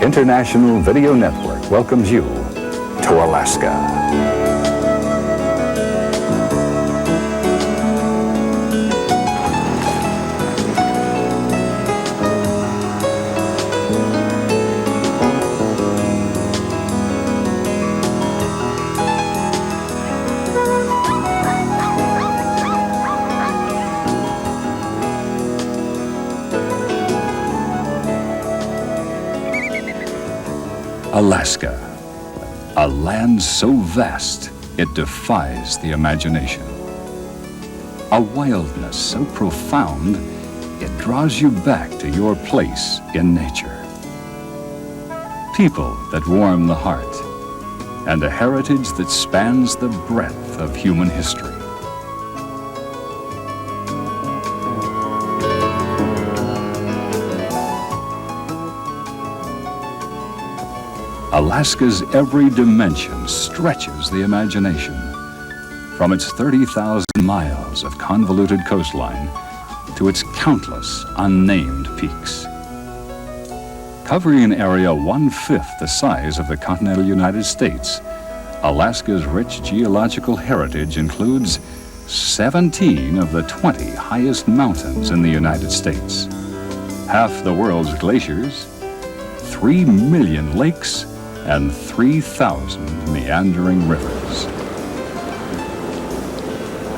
International Video Network welcomes you to Alaska. Alaska, a land so vast it defies the imagination. A wildness so profound it draws you back to your place in nature. People that warm the heart, and a heritage that spans the breadth of human history. Alaska's every dimension stretches the imagination, from its 30,000 miles of convoluted coastline to its countless unnamed peaks. Covering an area 1/5 the size of the continental United States, Alaska's rich geological heritage includes 17 of the 20 highest mountains in the United States, half the world's glaciers, 3 million lakes, and 3,000 meandering rivers.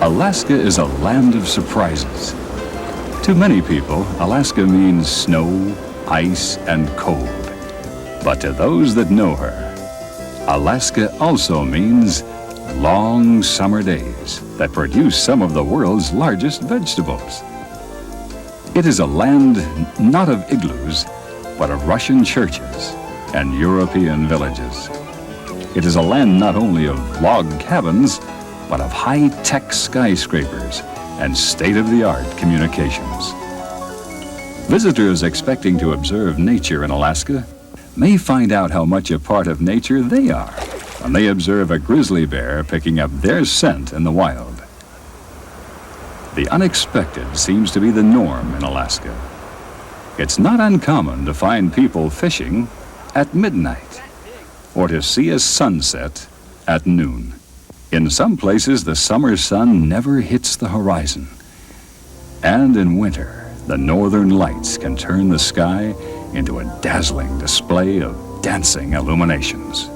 Alaska is a land of surprises. To many people, Alaska means snow, ice, and cold. But to those that know her, Alaska also means long summer days that produce some of the world's largest vegetables. It is a land not of igloos, but of Russian churches and European villages. It is a land not only of log cabins, but of high-tech skyscrapers and state-of-the-art communications. Visitors expecting to observe nature in Alaska may find out how much a part of nature they are when they observe a grizzly bear picking up their scent in the wild. The unexpected seems to be the norm in Alaska. It's not uncommon to find people fishing at midnight, or to see a sunset at noon. In some places, the summer sun never hits the horizon. And in winter, the northern lights can turn the sky into a dazzling display of dancing illuminations.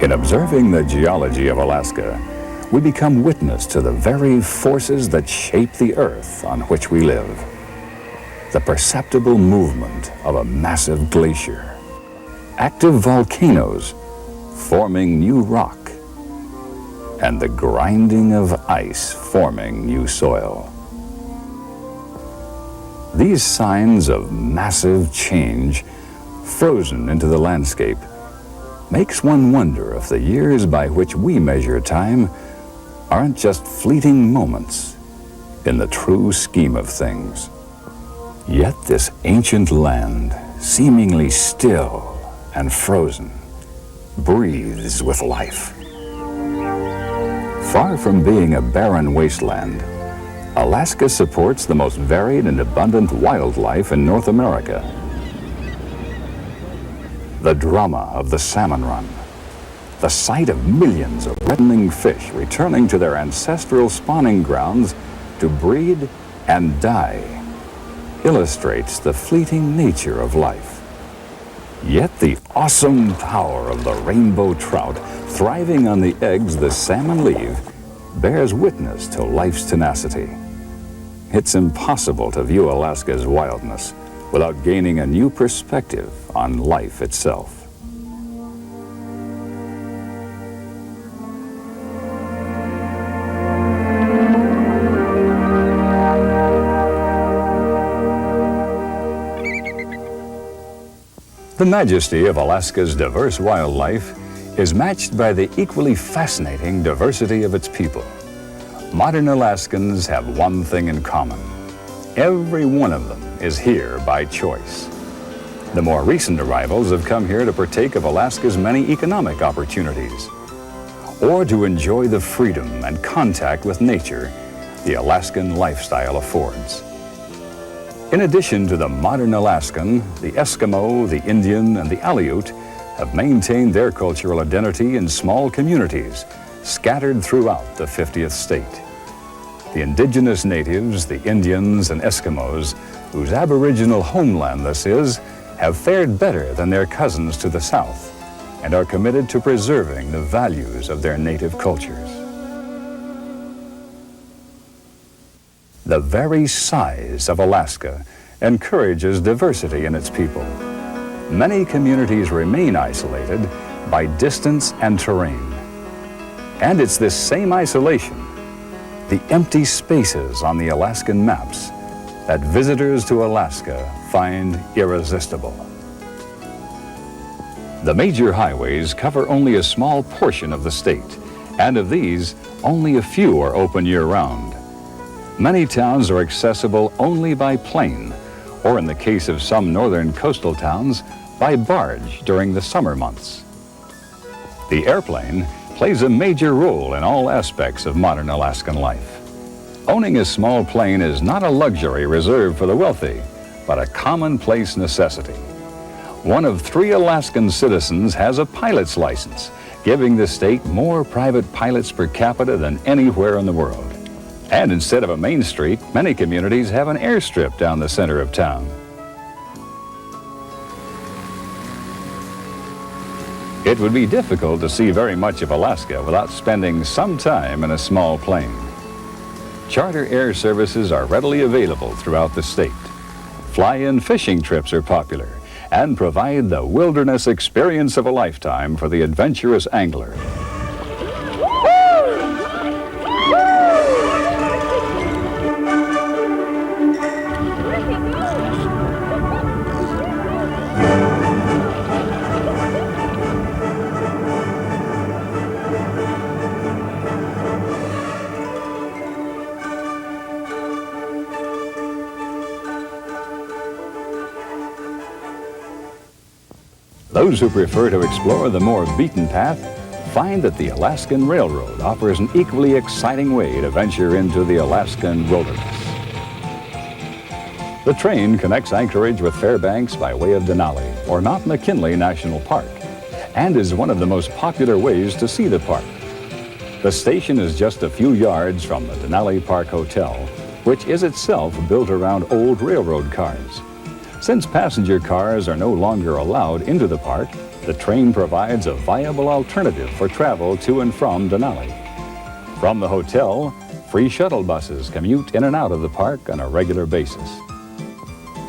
In observing the geology of Alaska, we become witness to the very forces that shape the earth on which we live. The perceptible movement of a massive glacier, active volcanoes forming new rock, and the grinding of ice forming new soil. These signs of massive change frozen into the landscape makes one wonder if the years by which we measure time aren't just fleeting moments in the true scheme of things. Yet this ancient land, seemingly still and frozen, breathes with life. Far from being a barren wasteland, Alaska supports the most varied and abundant wildlife in North America. The drama of the salmon run, the sight of millions of reddening fish returning to their ancestral spawning grounds to breed and die, illustrates the fleeting nature of life. Yet the awesome power of the rainbow trout thriving on the eggs the salmon leave bears witness to life's tenacity. It's impossible to view Alaska's wildness without gaining a new perspective on life itself. The majesty of Alaska's diverse wildlife is matched by the equally fascinating diversity of its people. Modern Alaskans have one thing in common. Every one of them is here by choice. The more recent arrivals have come here to partake of Alaska's many economic opportunities, or to enjoy the freedom and contact with nature the Alaskan lifestyle affords. In addition to the modern Alaskan, the Eskimo, the Indian, and the Aleut have maintained their cultural identity in small communities scattered throughout the 50th state. The indigenous natives, the Indians and Eskimos, whose aboriginal homeland this is, have fared better than their cousins to the south and are committed to preserving the values of their native cultures. The very size of Alaska encourages diversity in its people. Many communities remain isolated by distance and terrain. And it's this same isolation, the empty spaces on the Alaskan maps, that visitors to Alaska find irresistible. The major highways cover only a small portion of the state, and of these, only a few are open year-round. Many towns are accessible only by plane, or in the case of some northern coastal towns, by barge during the summer months. The airplane plays a major role in all aspects of modern Alaskan life. Owning a small plane is not a luxury reserved for the wealthy, but a commonplace necessity. One of 3 Alaskan citizens has a pilot's license, giving the state more private pilots per capita than anywhere in the world. And instead of a main street, many communities have an airstrip down the center of town. It would be difficult to see very much of Alaska without spending some time in a small plane. Charter air services are readily available throughout the state. Fly-in fishing trips are popular and provide the wilderness experience of a lifetime for the adventurous angler. Those who prefer to explore the more beaten path find that the Alaskan Railroad offers an equally exciting way to venture into the Alaskan wilderness. The train connects Anchorage with Fairbanks by way of Denali or Mount McKinley National Park and is one of the most popular ways to see the park. The station is just a few yards from the Denali Park Hotel, which is itself built around old railroad cars. Since passenger cars are no longer allowed into the park, the train provides a viable alternative for travel to and from Denali. From the hotel, free shuttle buses commute in and out of the park on a regular basis.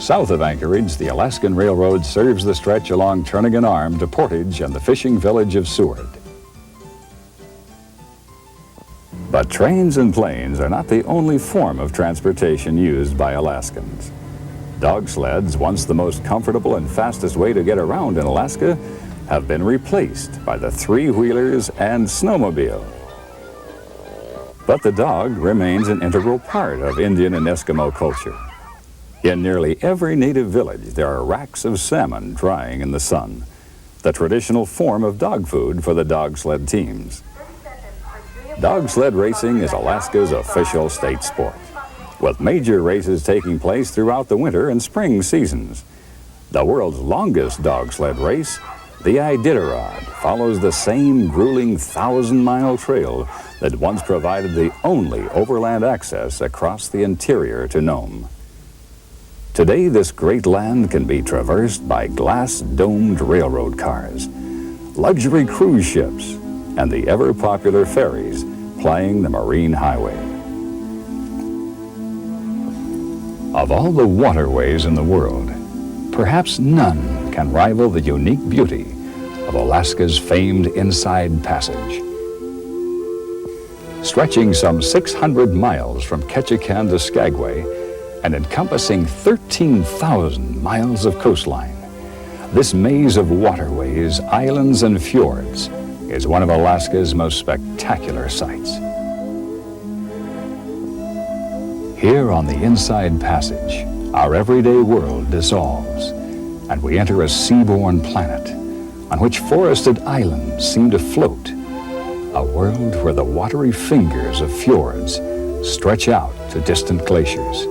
South of Anchorage, the Alaskan Railroad serves the stretch along Turnagain Arm to Portage and the fishing village of Seward. But trains and planes are not the only form of transportation used by Alaskans. Dog sleds, once the most comfortable and fastest way to get around in Alaska, have been replaced by the three-wheelers and snowmobile. But the dog remains an integral part of Indian and Eskimo culture. In nearly every native village, there are racks of salmon drying in the sun, the traditional form of dog food for the dog sled teams. Dog sled racing is Alaska's official state sport, with major races taking place throughout the winter and spring seasons. The world's longest dog sled race, the Iditarod, follows the same grueling 1,000-mile trail that once provided the only overland access across the interior to Nome. Today, this great land can be traversed by glass-domed railroad cars, luxury cruise ships, and the ever-popular ferries plying the marine highway. Of all the waterways in the world, perhaps none can rival the unique beauty of Alaska's famed Inside Passage. Stretching some 600 miles from Ketchikan to Skagway and encompassing 13,000 miles of coastline, this maze of waterways, islands, and fjords is one of Alaska's most spectacular sights. Here on the Inside Passage, our everyday world dissolves, and we enter a seaborne planet on which forested islands seem to float, a world where the watery fingers of fjords stretch out to distant glaciers.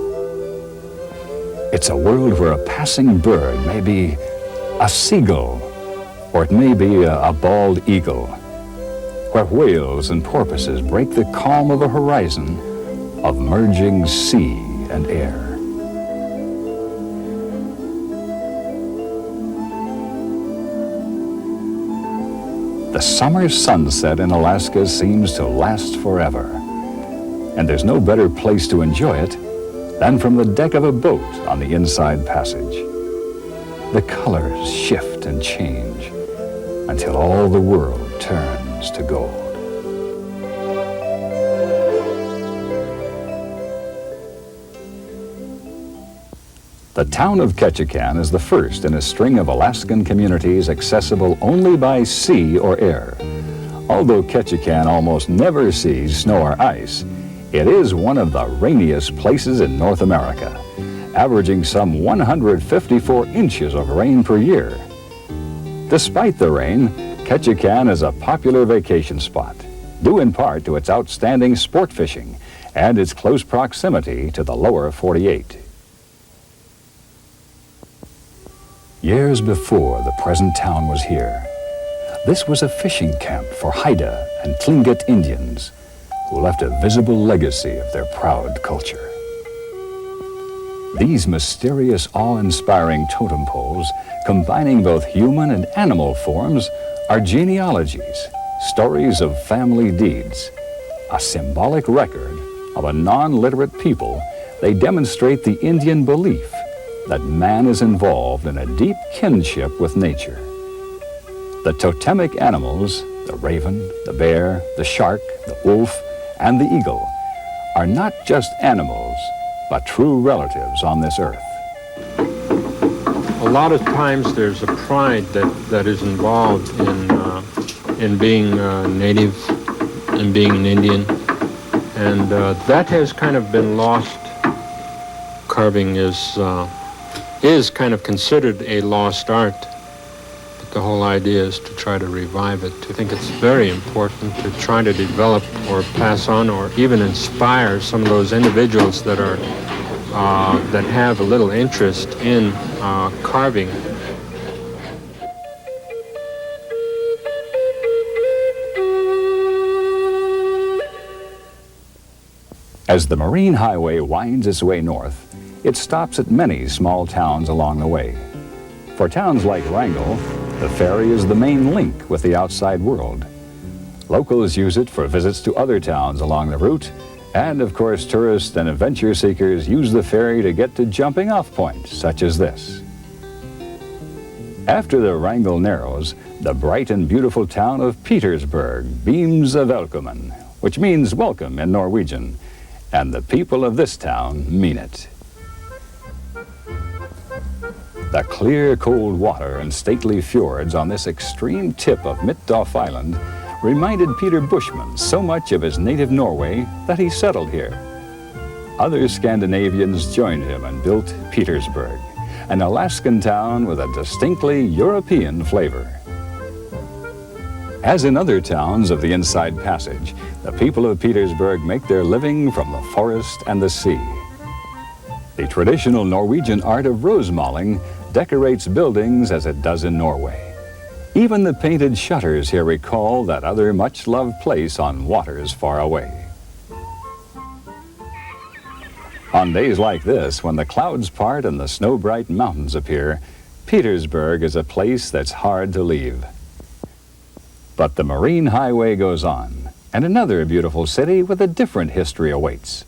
It's a world where a passing bird may be a seagull, or it may be a bald eagle, where whales and porpoises break the calm of a horizon of merging sea and air. The summer sunset in Alaska seems to last forever, and there's no better place to enjoy it than from the deck of a boat on the Inside Passage. The colors shift and change until all the world turns to gold. The town of Ketchikan is the first in a string of Alaskan communities accessible only by sea or air. Although Ketchikan almost never sees snow or ice, it is one of the rainiest places in North America, averaging some 154 inches of rain per year. Despite the rain, Ketchikan is a popular vacation spot, due in part to its outstanding sport fishing and its close proximity to the lower 48. Years before the present town was here, this was a fishing camp for Haida and Tlingit Indians who left a visible legacy of their proud culture. These mysterious, awe-inspiring totem poles, combining both human and animal forms, are genealogies, stories of family deeds. A symbolic record of a non-literate people, they demonstrate the Indian belief that man is involved in a deep kinship with nature. The totemic animals, the raven, the bear, the shark, the wolf, and the eagle, are not just animals, but true relatives on this earth. A lot of times there's a pride that is involved in being native and being an Indian, and that has kind of been lost. Carving is kind of considered a lost art, but the whole idea is to try to revive it. I think it's very important to try to develop or pass on or even inspire some of those individuals that are that have a little interest in carving. As the Marine Highway winds its way north, it stops at many small towns along the way. For towns like Wrangell, the ferry is the main link with the outside world. Locals use it for visits to other towns along the route, and of course tourists and adventure seekers use the ferry to get to jumping off points such as this. After the Wrangell narrows, the bright and beautiful town of Petersburg beams a velkommen, which means welcome in Norwegian, and the people of this town mean it. The clear, cold water and stately fjords on this extreme tip of Midtdorf Island reminded Peter Bushman so much of his native Norway that he settled here. Other Scandinavians joined him and built Petersburg, an Alaskan town with a distinctly European flavor. As in other towns of the Inside Passage, the people of Petersburg make their living from the forest and the sea. The traditional Norwegian art of rosemaling decorates buildings as it does in Norway. Even the painted shutters here recall that other much-loved place on waters far away. On days like this, when the clouds part and the snow-bright mountains appear, Petersburg is a place that's hard to leave. But the Marine Highway goes on, and another beautiful city with a different history awaits.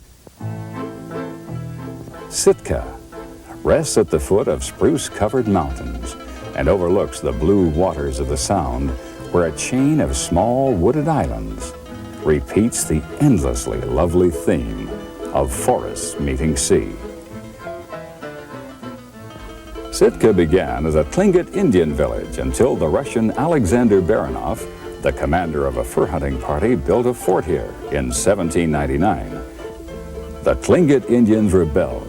Sitka rests at the foot of spruce-covered mountains and overlooks the blue waters of the Sound, where a chain of small wooded islands repeats the endlessly lovely theme of forests meeting sea. Sitka began as a Tlingit Indian village until the Russian Alexander Baranov, the commander of a fur hunting party, built a fort here in 1799. The Tlingit Indians rebelled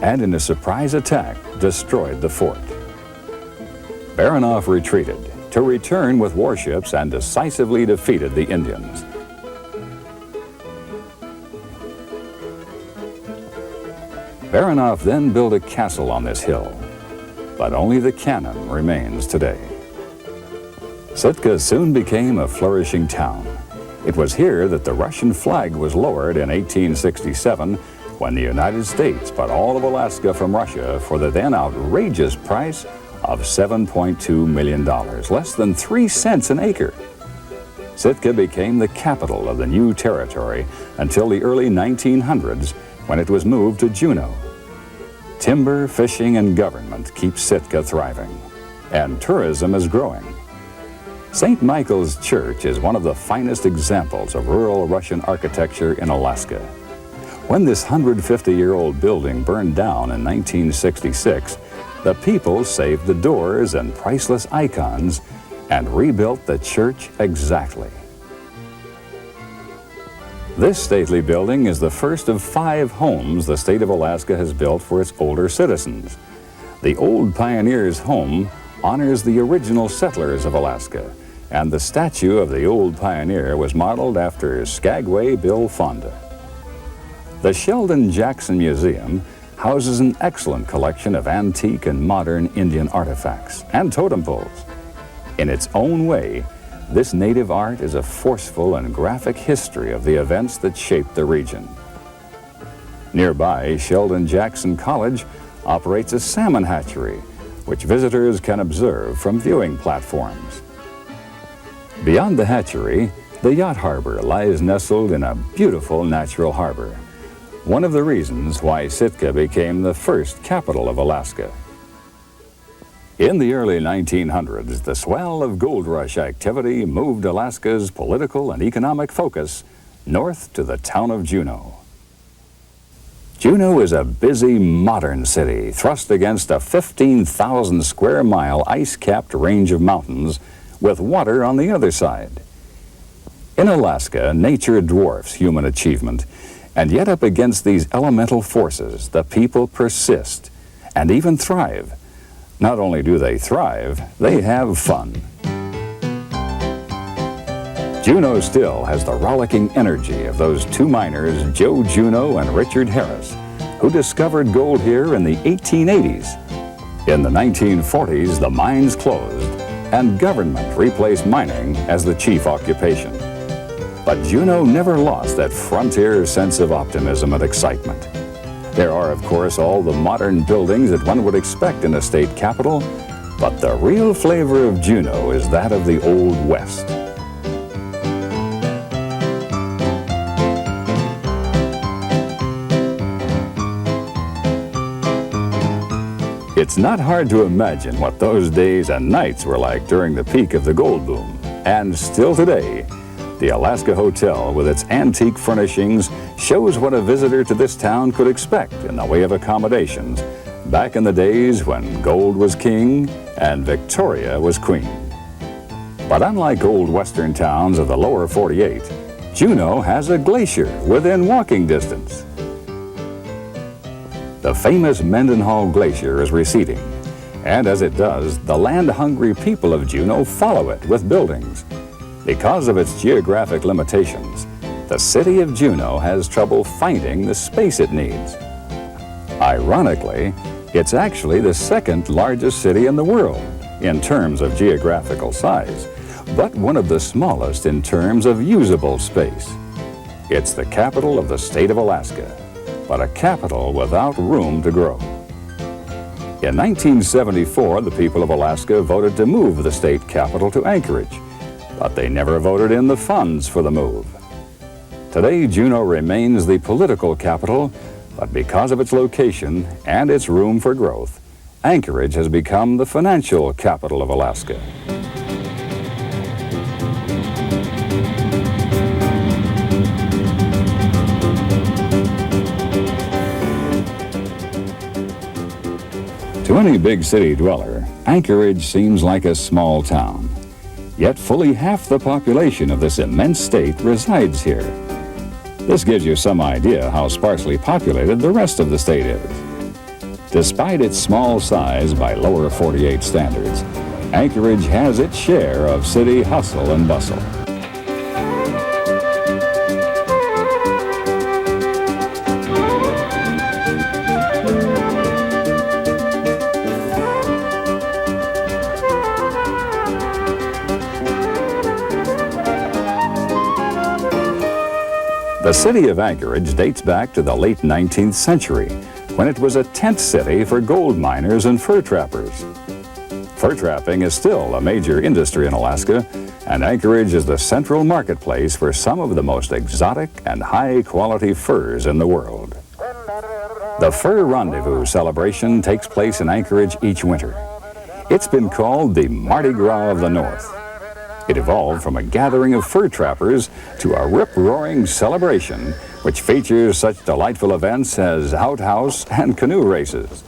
and in a surprise attack destroyed the fort. Baranov retreated to return with warships and decisively defeated the Indians. Baranof then built a castle on this hill, but only the cannon remains today. Sitka soon became a flourishing town. It was here that the Russian flag was lowered in 1867 when the United States bought all of Alaska from Russia for the then outrageous price of $7.2 million, less than 3 cents an acre. Sitka became the capital of the new territory until the early 1900s when it was moved to Juneau. Timber, fishing, and government keep Sitka thriving, and tourism is growing. St. Michael's Church is one of the finest examples of rural Russian architecture in Alaska. When this 150-year-old building burned down in 1966, the people saved the doors and priceless icons and rebuilt the church exactly. This stately building is the first of 5 homes the state of Alaska has built for its older citizens. The Old Pioneers' Home honors the original settlers of Alaska, and the statue of the Old Pioneer was modeled after Skagway Bill Fonda. The Sheldon Jackson Museum houses an excellent collection of antique and modern Indian artifacts and totem poles. In its own way, this native art is a forceful and graphic history of the events that shaped the region. Nearby, Sheldon Jackson College operates a salmon hatchery, which visitors can observe from viewing platforms. Beyond the hatchery, the yacht harbor lies nestled in a beautiful natural harbor, one of the reasons why Sitka became the first capital of Alaska. In the early 1900s, the swell of gold rush activity moved Alaska's political and economic focus north to the town of Juneau. Juneau is a busy, modern city thrust against a 15,000 square mile ice-capped range of mountains with water on the other side. In Alaska, nature dwarfs human achievement, and yet up against these elemental forces, the people persist and even thrive. Not only do they thrive, they have fun. Juneau still has the rollicking energy of those 2 miners, Joe Juneau and Richard Harris, who discovered gold here in the 1880s. In the 1940s, the mines closed, and government replaced mining as the chief occupation. But Juneau never lost that frontier sense of optimism and excitement. There are, of course, all the modern buildings that one would expect in a state capital, but the real flavor of Juneau is that of the Old West. It's not hard to imagine what those days and nights were like during the peak of the gold boom. And still today, the Alaska Hotel, with its antique furnishings, shows what a visitor to this town could expect in the way of accommodations back in the days when gold was king and Victoria was queen. But unlike old western towns of the lower 48, Juneau has a glacier within walking distance. The famous Mendenhall Glacier is receding, and as it does, the land-hungry people of Juneau follow it with buildings. Because of its geographic limitations, the city of Juneau has trouble finding the space it needs. Ironically, it's actually the 2nd largest city in the world in terms of geographical size, but one of the smallest in terms of usable space. It's the capital of the state of Alaska, but a capital without room to grow. In 1974, the people of Alaska voted to move the state capital to Anchorage, but they never voted in the funds for the move. Today, Juneau remains the political capital, but because of its location and its room for growth, Anchorage has become the financial capital of Alaska. To any big city dweller, Anchorage seems like a small town. Yet fully half the population of this immense state resides here. This gives you some idea how sparsely populated the rest of the state is. Despite its small size by lower 48 standards, Anchorage has its share of city hustle and bustle. The city of Anchorage dates back to the late 19th century, when it was a tent city for gold miners and fur trappers. Fur trapping is still a major industry in Alaska, and Anchorage is the central marketplace for some of the most exotic and high-quality furs in the world. The Fur Rendezvous celebration takes place in Anchorage each winter. It's been called the Mardi Gras of the North. It evolved from a gathering of fur trappers to a rip-roaring celebration which features such delightful events as outhouse and canoe races.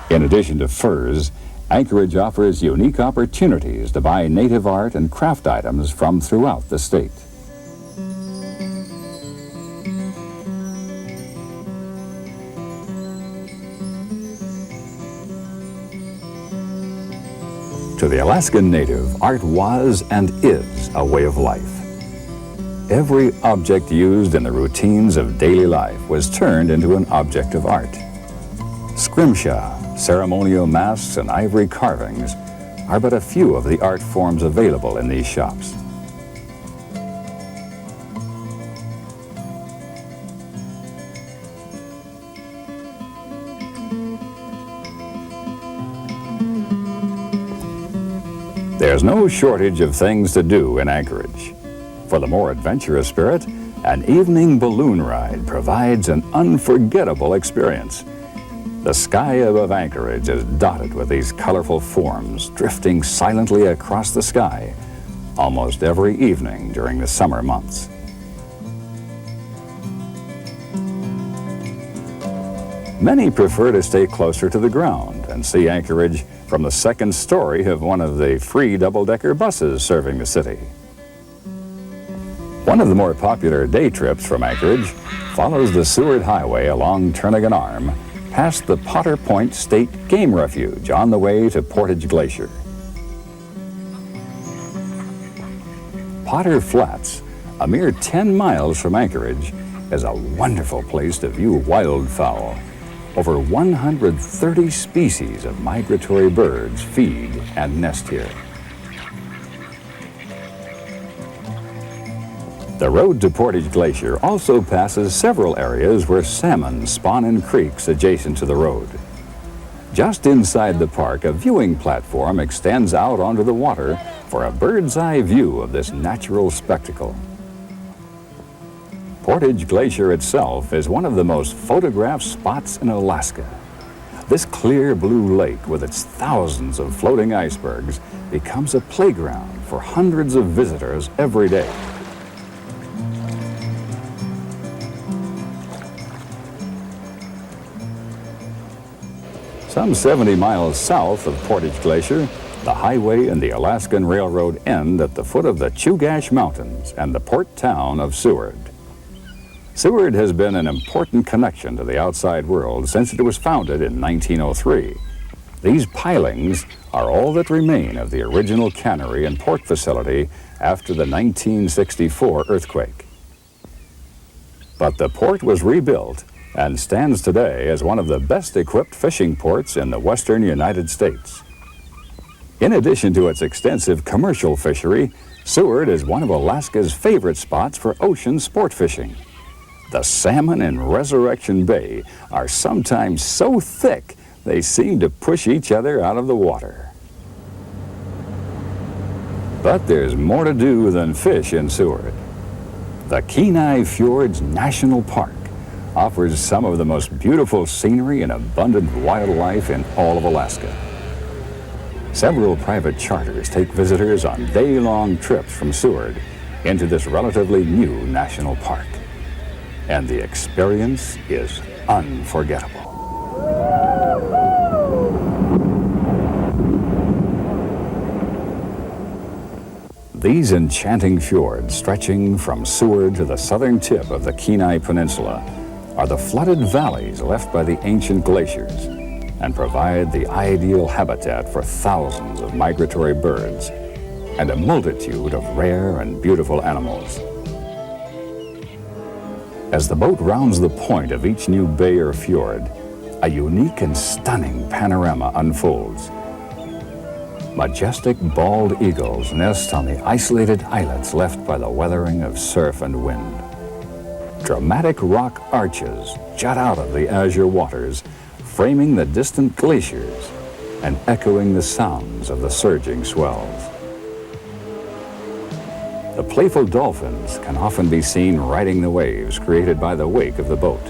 In addition to furs, Anchorage offers unique opportunities to buy native art and craft items from throughout the state. To the Alaskan native, art was and is a way of life. Every object used in the routines of daily life was turned into an object of art. Scrimshaw, ceremonial masks, and ivory carvings are but a few of the art forms available in these shops. There's no shortage of things to do in Anchorage. For the more adventurous spirit, an evening balloon ride provides an unforgettable experience. The sky above Anchorage is dotted with these colorful forms drifting silently across the sky almost every evening during the summer months. Many prefer to stay closer to the ground and see Anchorage from the second story of one of the free double-decker buses serving the city. One of the more popular day trips from Anchorage follows the Seward Highway along Turnagain Arm past the Potter Point State Game Refuge on the way to Portage Glacier. Potter Flats, a mere 10 miles from Anchorage, is a wonderful place to view wildfowl. Over 130 species of migratory birds feed and nest here. The road to Portage Glacier also passes several areas where salmon spawn in creeks adjacent to the road. Just inside the park, a viewing platform extends out onto the water for a bird's-eye view of this natural spectacle. Portage Glacier itself is one of the most photographed spots in Alaska. This clear blue lake with its thousands of floating icebergs becomes a playground for hundreds of visitors every day. Some 70 miles south of Portage Glacier, the highway and the Alaskan Railroad end at the foot of the Chugach Mountains and the port town of Seward. Seward has been an important connection to the outside world since it was founded in 1903. These pilings are all that remain of the original cannery and port facility after the 1964 earthquake. But the port was rebuilt and stands today as one of the best equipped fishing ports in the western United States. In addition to its extensive commercial fishery, Seward is one of Alaska's favorite spots for ocean sport fishing. The salmon in Resurrection Bay are sometimes so thick they seem to push each other out of the water. But there's more to do than fish in Seward. The Kenai Fjords National Park offers some of the most beautiful scenery and abundant wildlife in all of Alaska. Several private charters take visitors on day-long trips from Seward into this relatively new national park. And the experience is unforgettable. These enchanting fjords, stretching from Seward to the southern tip of the Kenai Peninsula, are the flooded valleys left by the ancient glaciers and provide the ideal habitat for thousands of migratory birds and a multitude of rare and beautiful animals. As the boat rounds the point of each new bay or fjord, a unique and stunning panorama unfolds. Majestic bald eagles nest on the isolated islets left by the weathering of surf and wind. Dramatic rock arches jut out of the azure waters, framing the distant glaciers and echoing the sounds of the surging swells. The playful dolphins can often be seen riding the waves created by the wake of the boat.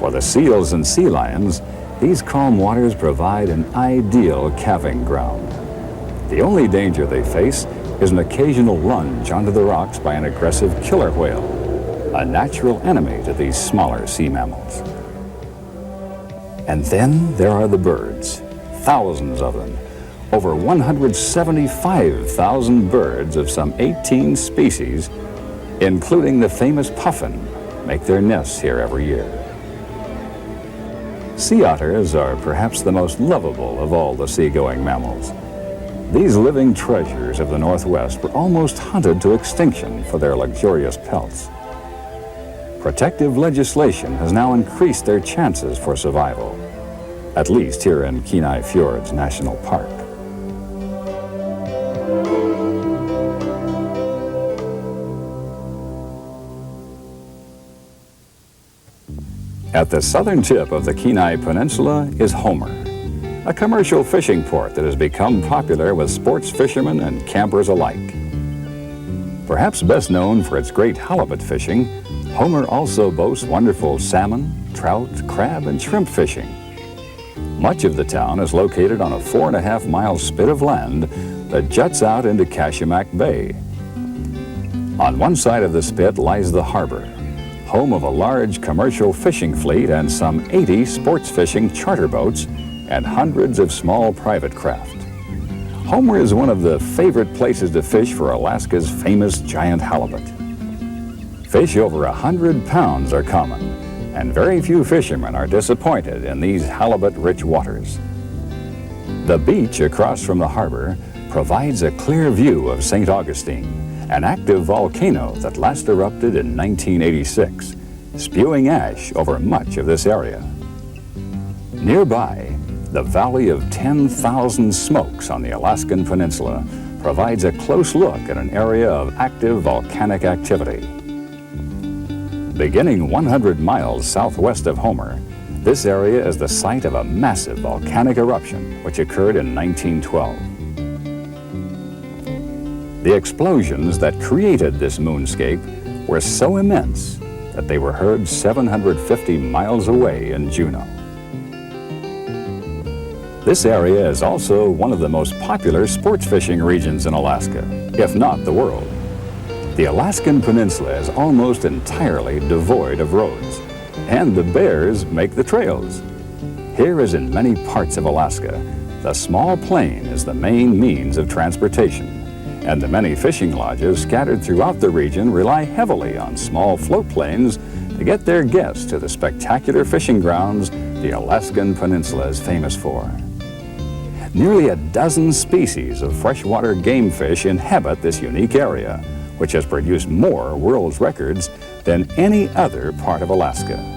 For the seals and sea lions, these calm waters provide an ideal calving ground. The only danger they face is an occasional lunge onto the rocks by an aggressive killer whale, a natural enemy to these smaller sea mammals. And then there are the birds, thousands of them. Over 175,000 birds of some 18 species, including the famous puffin, make their nests here every year. Sea otters are perhaps the most lovable of all the seagoing mammals. These living treasures of the Northwest were almost hunted to extinction for their luxurious pelts. Protective legislation has now increased their chances for survival, at least here in Kenai Fjords National Park. At the southern tip of the Kenai Peninsula is Homer, a commercial fishing port that has become popular with sports fishermen and campers alike. Perhaps best known for its great halibut fishing, Homer also boasts wonderful salmon, trout, crab, and shrimp fishing. Much of the town is located on a 4.5-mile spit of land that juts out into Kashimak Bay. On one side of the spit lies the harbor, home of a large commercial fishing fleet and some 80 sports fishing charter boats and hundreds of small private craft. Homer is one of the favorite places to fish for Alaska's famous giant halibut. Fish over 100 pounds are common, and very few fishermen are disappointed in these halibut-rich waters. The beach across from the harbor provides a clear view of St. Augustine, an active volcano that last erupted in 1986, spewing ash over much of this area. Nearby, the Valley of 10,000 Smokes on the Alaskan Peninsula provides a close look at an area of active volcanic activity. Beginning 100 miles southwest of Homer, this area is the site of a massive volcanic eruption which occurred in 1912. The explosions that created this moonscape were so immense that they were heard 750 miles away in Juneau. This area is also one of the most popular sports fishing regions in Alaska, if not the world. The Alaskan Peninsula is almost entirely devoid of roads, and the bears make the trails. Here, as in many parts of Alaska, the small plane is the main means of transportation, and the many fishing lodges scattered throughout the region rely heavily on small float planes to get their guests to the spectacular fishing grounds the Alaskan Peninsula is famous for. Nearly a dozen species of freshwater game fish inhabit this unique area, which has produced more world records than any other part of Alaska.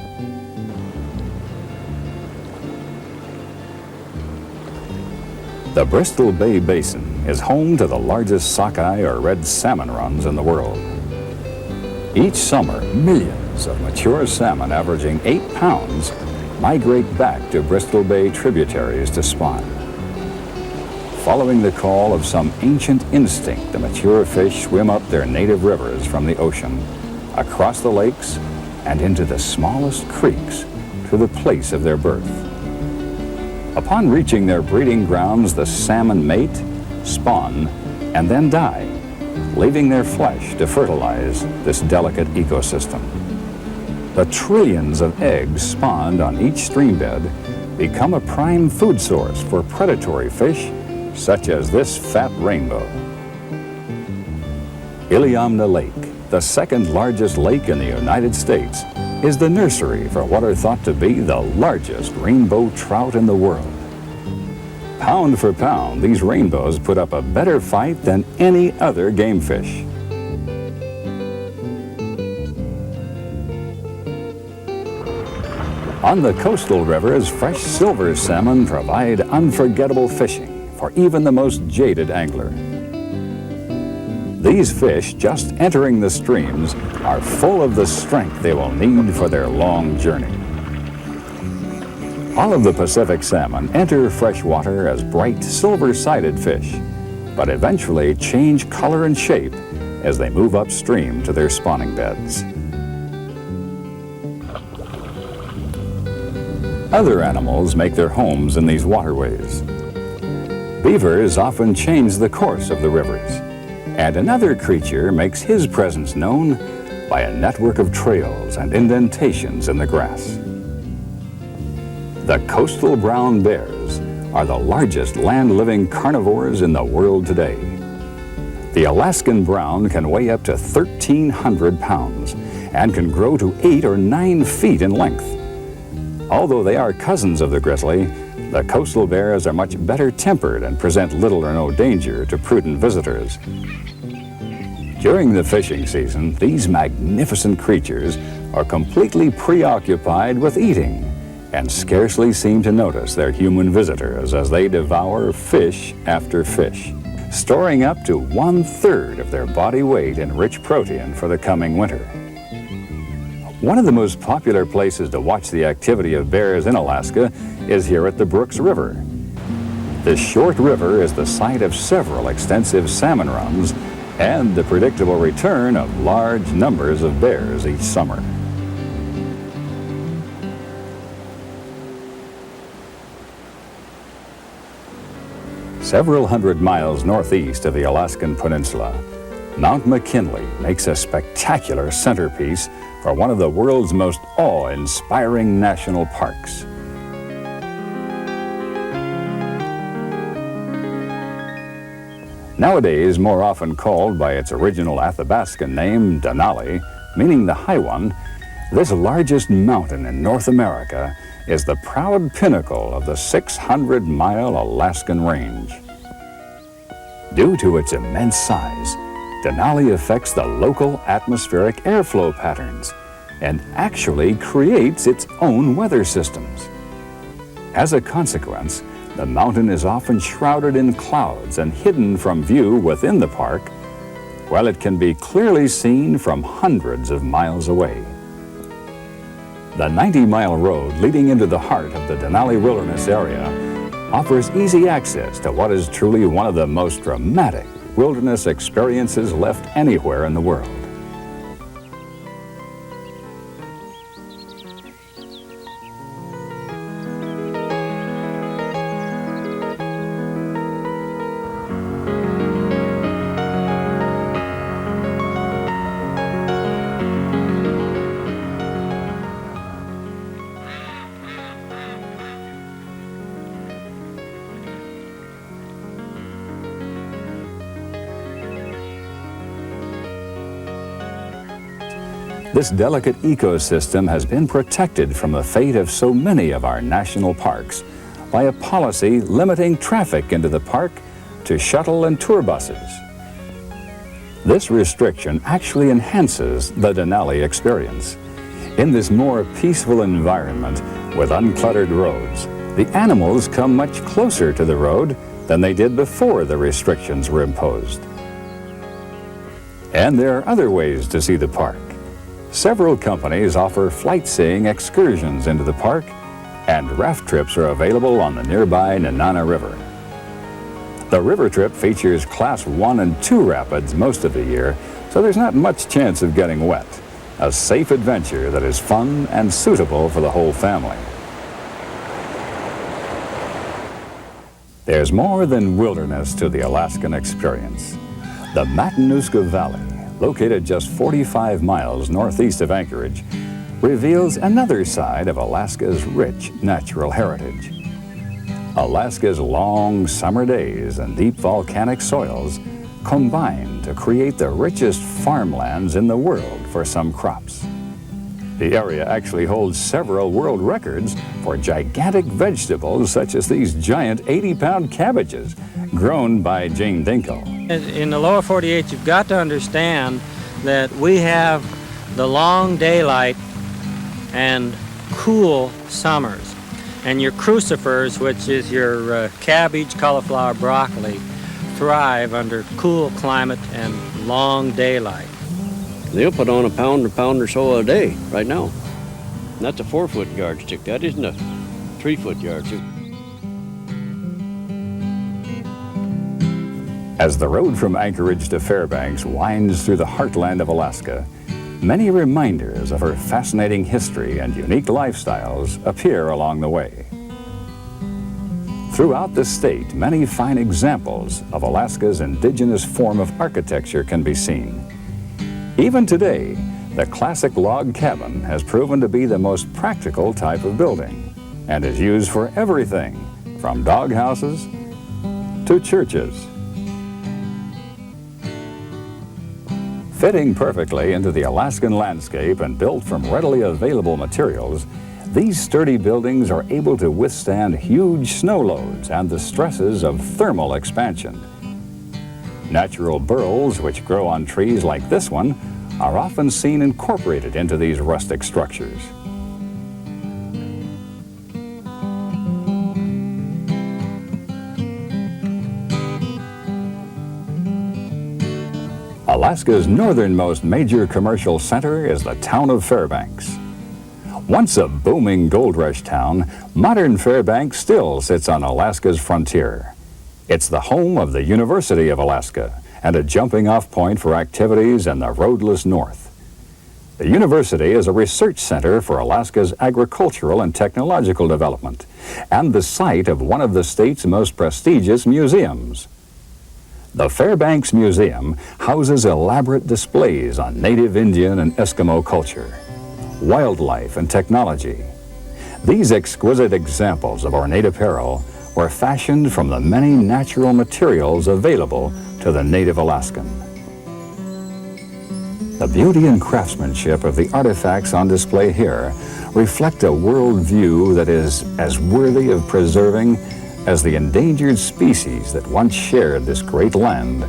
The Bristol Bay Basin is home to the largest sockeye or red salmon runs in the world. Each summer, millions of mature salmon averaging 8 pounds migrate back to Bristol Bay tributaries to spawn. Following the call of some ancient instinct, the mature fish swim up their native rivers from the ocean, across the lakes, and into the smallest creeks to the place of their birth. Upon reaching their breeding grounds, the salmon mate, spawn, and then die, leaving their flesh to fertilize this delicate ecosystem. The trillions of eggs spawned on each streambed become a prime food source for predatory fish such as this fat rainbow. Iliamna Lake, the second largest lake in the United States, is the nursery for what are thought to be the largest rainbow trout in the world. Pound for pound, these rainbows put up a better fight than any other game fish. On the coastal rivers, fresh silver salmon provide unforgettable fishing for even the most jaded angler. These fish, just entering the streams, are full of the strength they will need for their long journey. All of the Pacific salmon enter freshwater as bright silver-sided fish, but eventually change color and shape as they move upstream to their spawning beds. Other animals make their homes in these waterways. Beavers often change the course of the rivers, and another creature makes his presence known by a network of trails and indentations in the grass. The coastal brown bears are the largest land-living carnivores in the world today. The Alaskan brown can weigh up to 1,300 pounds and can grow to 8 or 9 feet in length. Although they are cousins of the grizzly, the coastal bears are much better tempered and present little or no danger to prudent visitors. During the fishing season, these magnificent creatures are completely preoccupied with eating and scarcely seem to notice their human visitors as they devour fish after fish, storing up to 1/3 of their body weight in rich protein for the coming winter. One of the most popular places to watch the activity of bears in Alaska is here at the Brooks River. This short river is the site of several extensive salmon runs and the predictable return of large numbers of bears each summer. Several hundred miles northeast of the Alaskan Peninsula, Mount McKinley makes a spectacular centerpiece for one of the world's most awe-inspiring national parks. Nowadays, more often called by its original Athabascan name, Denali, meaning the high one, this largest mountain in North America is the proud pinnacle of the 600-mile Alaskan range. Due to its immense size, Denali affects the local atmospheric airflow patterns and actually creates its own weather systems. As a consequence, the mountain is often shrouded in clouds and hidden from view within the park, while it can be clearly seen from hundreds of miles away. The 90-mile road leading into the heart of the Denali Wilderness area offers easy access to what is truly one of the most dramatic wilderness experiences left anywhere in the world. This delicate ecosystem has been protected from the fate of so many of our national parks by a policy limiting traffic into the park to shuttle and tour buses. This restriction actually enhances the Denali experience. In this more peaceful environment with uncluttered roads, the animals come much closer to the road than they did before the restrictions were imposed. And there are other ways to see the park. Several companies offer flight-seeing excursions into the park, and raft trips are available on the nearby Nenana River. The river trip features Class 1 and 2 rapids most of the year, so there's not much chance of getting wet. A safe adventure that is fun and suitable for the whole family. There's more than wilderness to the Alaskan experience. The Matanuska Valley, located just 45 miles northeast of Anchorage, reveals another side of Alaska's rich natural heritage. Alaska's long summer days and deep volcanic soils combine to create the richest farmlands in the world for some crops. The area actually holds several world records for gigantic vegetables such as these giant 80-pound cabbages grown by Jane Dinkle. In the lower 48, you've got to understand that we have the long daylight and cool summers. And your crucifers, which is your cabbage, cauliflower, broccoli, thrive under cool climate and long daylight. They'll put on a pound or so a day right now. And that's a 4-foot yardstick. That isn't a 3-foot yardstick. As the road from Anchorage to Fairbanks winds through the heartland of Alaska, many reminders of her fascinating history and unique lifestyles appear along the way. Throughout the state, many fine examples of Alaska's indigenous form of architecture can be seen. Even today, the classic log cabin has proven to be the most practical type of building and is used for everything from doghouses to churches. Fitting perfectly into the Alaskan landscape and built from readily available materials, these sturdy buildings are able to withstand huge snow loads and the stresses of thermal expansion. Natural burls, which grow on trees like this one, are often seen incorporated into these rustic structures. Alaska's northernmost major commercial center is the town of Fairbanks. Once a booming gold rush town, modern Fairbanks still sits on Alaska's frontier. It's the home of the University of Alaska and a jumping-off point for activities in the roadless north. The university is a research center for Alaska's agricultural and technological development and the site of one of the state's most prestigious museums. The Fairbanks Museum houses elaborate displays on native Indian and Eskimo culture, wildlife and technology. These exquisite examples of ornate apparel were fashioned from the many natural materials available to the native Alaskan. The beauty and craftsmanship of the artifacts on display here reflect a worldview that is as worthy of preserving as the endangered species that once shared this great land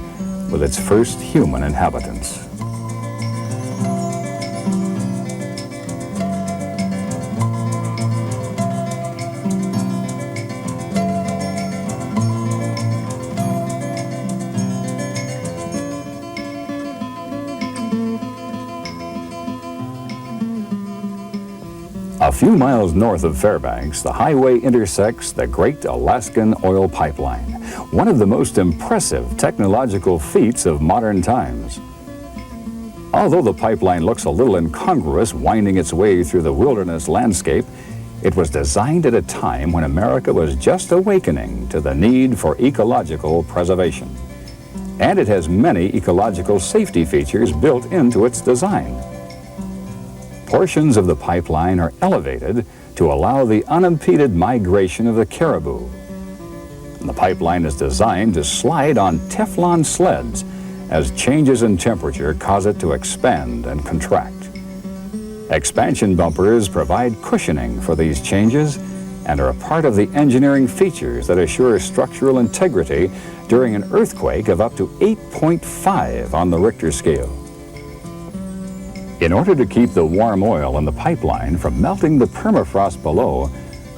with its first human inhabitants. A few miles north of Fairbanks, the highway intersects the Great Alaskan Oil Pipeline, one of the most impressive technological feats of modern times. Although the pipeline looks a little incongruous winding its way through the wilderness landscape, it was designed at a time when America was just awakening to the need for ecological preservation. And it has many ecological safety features built into its design. Portions of the pipeline are elevated to allow the unimpeded migration of the caribou. And the pipeline is designed to slide on Teflon sleds as changes in temperature cause it to expand and contract. Expansion bumpers provide cushioning for these changes and are a part of the engineering features that assure structural integrity during an earthquake of up to 8.5 on the Richter scale. In order to keep the warm oil in the pipeline from melting the permafrost below,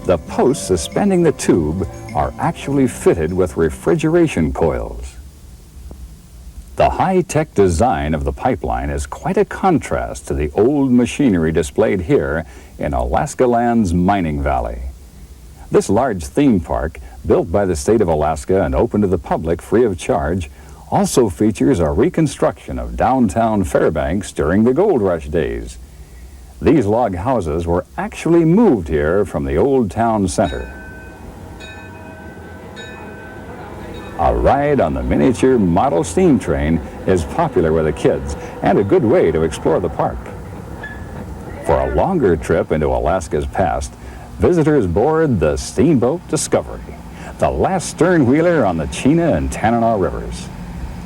the posts suspending the tube are actually fitted with refrigeration coils. The high-tech design of the pipeline is quite a contrast to the old machinery displayed here in Alaska Land's mining valley. This large theme park, built by the state of Alaska and open to the public free of charge, also features a reconstruction of downtown Fairbanks during the gold rush days. These log houses were actually moved here from the old town center. A ride on the miniature model steam train is popular with the kids and a good way to explore the park. For a longer trip into Alaska's past, visitors board the Steamboat Discovery, the last stern-wheeler on the Chena and Tanana rivers.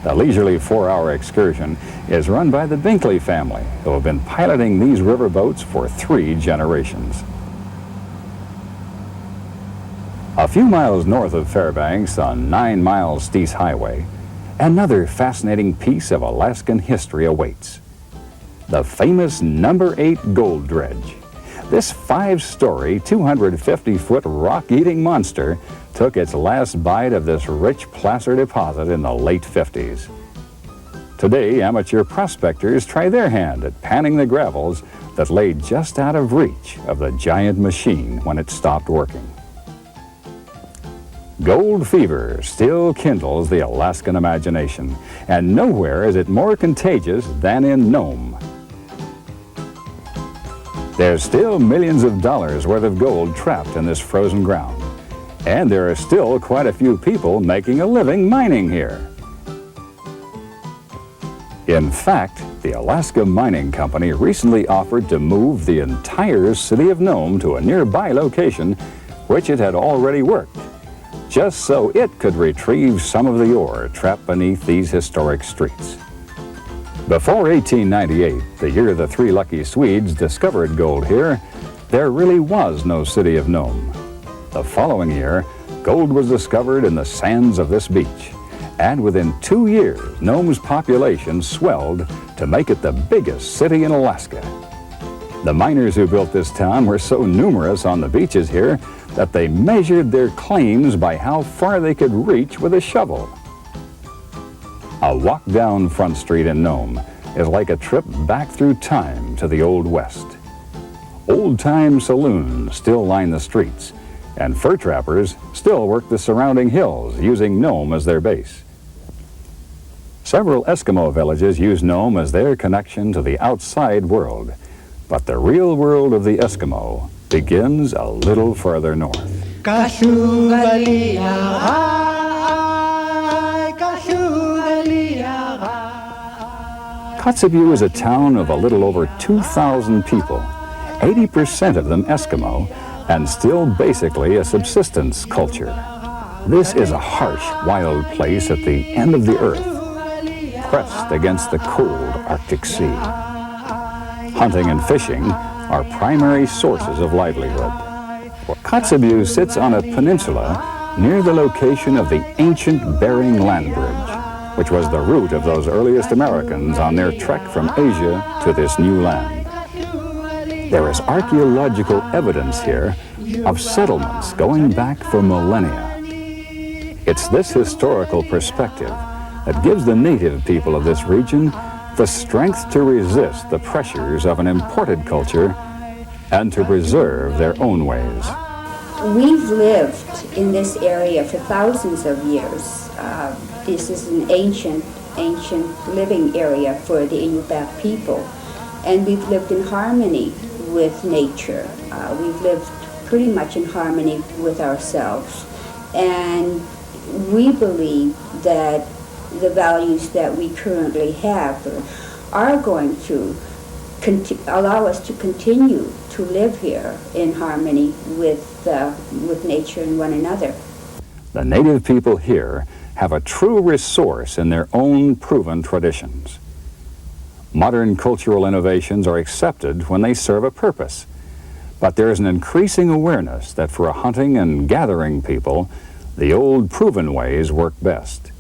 The leisurely 4-hour excursion is run by the Binkley family, who have been piloting these riverboats for 3 generations. A few miles north of Fairbanks on 9 Miles Steese Highway, another fascinating piece of Alaskan history awaits. The famous No. 8 gold dredge. This 5-story, 250-foot rock-eating monster took its last bite of this rich placer deposit in the late 50s. Today, amateur prospectors try their hand at panning the gravels that lay just out of reach of the giant machine when it stopped working. Gold fever still kindles the Alaskan imagination, and nowhere is it more contagious than in Nome. There's still millions of dollars worth of gold trapped in this frozen ground, and there are still quite a few people making a living mining here. In fact, the Alaska Mining Company recently offered to move the entire city of Nome to a nearby location, which it had already worked, just so it could retrieve some of the ore trapped beneath these historic streets. Before 1898, the year the 3 lucky Swedes discovered gold here, there really was no city of Nome. The following year, gold was discovered in the sands of this beach, and within 2 years, Nome's population swelled to make it the biggest city in Alaska. The miners who built this town were so numerous on the beaches here that they measured their claims by how far they could reach with a shovel. A walk down Front Street in Nome is like a trip back through time to the Old West. Old-time saloons still line the streets, and fur trappers still work the surrounding hills, using Nome as their base. Several Eskimo villages use Nome as their connection to the outside world, but the real world of the Eskimo begins a little further north. Kotzebue is a town of a little over 2,000 people, 80% of them Eskimo, and still basically a subsistence culture. This is a harsh, wild place at the end of the earth, pressed against the cold Arctic Sea. Hunting and fishing are primary sources of livelihood. Kotzebue sits on a peninsula near the location of the ancient Bering Land Bridge, which was the route of those earliest Americans on their trek from Asia to this new land. There is archaeological evidence here of settlements going back for millennia. It's this historical perspective that gives the native people of this region the strength to resist the pressures of an imported culture and to preserve their own ways. We've lived in this area for thousands of years. This is an ancient living area for the Inupiaq people, and we've lived in harmony with nature. We've lived pretty much in harmony with ourselves, and we believe that the values that we currently have are going to allow us to continue to live here in harmony with nature and one another. The native people here have a true resource in their own proven traditions. Modern cultural innovations are accepted when they serve a purpose, but there is an increasing awareness that for a hunting and gathering people, the old proven ways work best.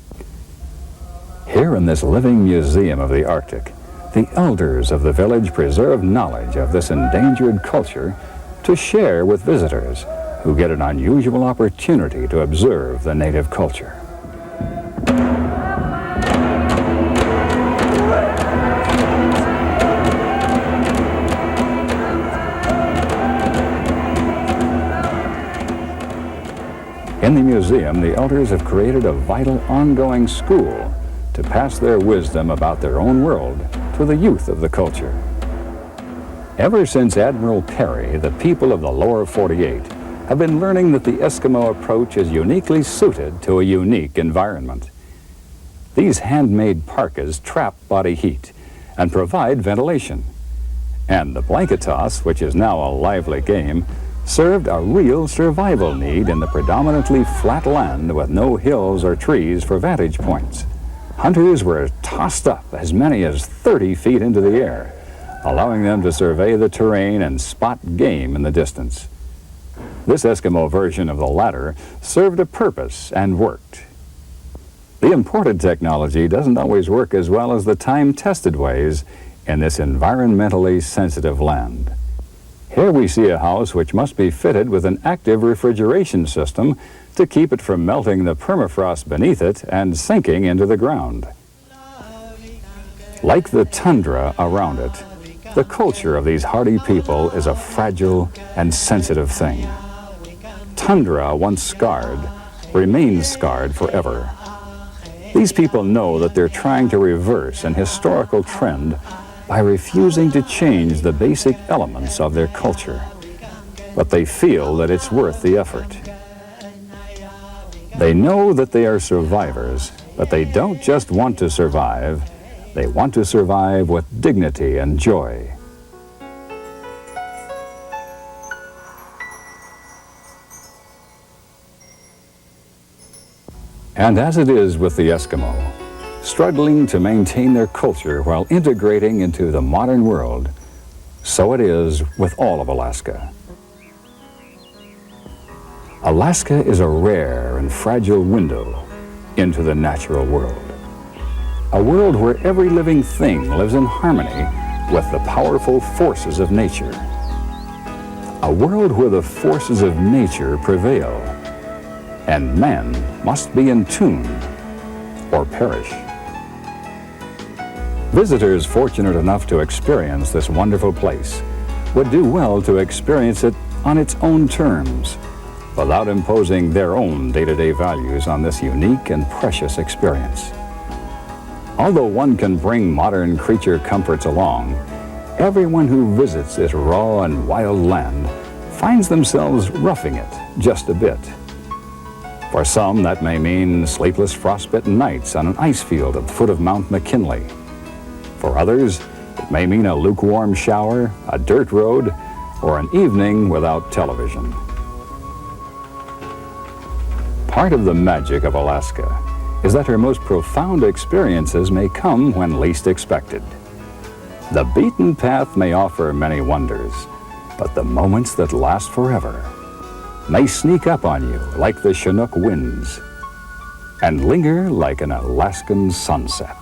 Here in this living museum of the Arctic, the elders of the village preserve knowledge of this endangered culture to share with visitors who get an unusual opportunity to observe the native culture. In the museum, the elders have created a vital ongoing school to pass their wisdom about their own world to the youth of the culture. Ever since Admiral Perry, the people of the lower 48 have been learning that the Eskimo approach is uniquely suited to a unique environment. These handmade parkas trap body heat and provide ventilation. And the blanket toss, which is now a lively game, served a real survival need in the predominantly flat land with no hills or trees for vantage points. Hunters were tossed up as many as 30 feet into the air, allowing them to survey the terrain and spot game in the distance. This Eskimo version of the latter served a purpose and worked. The imported technology doesn't always work as well as the time-tested ways in this environmentally sensitive land. Here we see a house which must be fitted with an active refrigeration system to keep it from melting the permafrost beneath it and sinking into the ground. Like the tundra around it, the culture of these hardy people is a fragile and sensitive thing. Tundra, once scarred, remains scarred forever. These people know that they're trying to reverse an historical trend by refusing to change the basic elements of their culture. But they feel that it's worth the effort. They know that they are survivors, but they don't just want to survive, they want to survive with dignity and joy. And as it is with the Eskimo, struggling to maintain their culture while integrating into the modern world, so it is with all of Alaska. Alaska is a rare and fragile window into the natural world. A world where every living thing lives in harmony with the powerful forces of nature. A world where the forces of nature prevail, and man must be in tune or perish. Visitors fortunate enough to experience this wonderful place would do well to experience it on its own terms, without imposing their own day-to-day values on this unique and precious experience. Although one can bring modern creature comforts along, everyone who visits this raw and wild land finds themselves roughing it just a bit. For some, that may mean sleepless frostbitten nights on an ice field at the foot of Mount McKinley. For others, it may mean a lukewarm shower, a dirt road, or an evening without television. Part of the magic of Alaska is that her most profound experiences may come when least expected. The beaten path may offer many wonders, but the moments that last forever may sneak up on you like the Chinook winds and linger like an Alaskan sunset.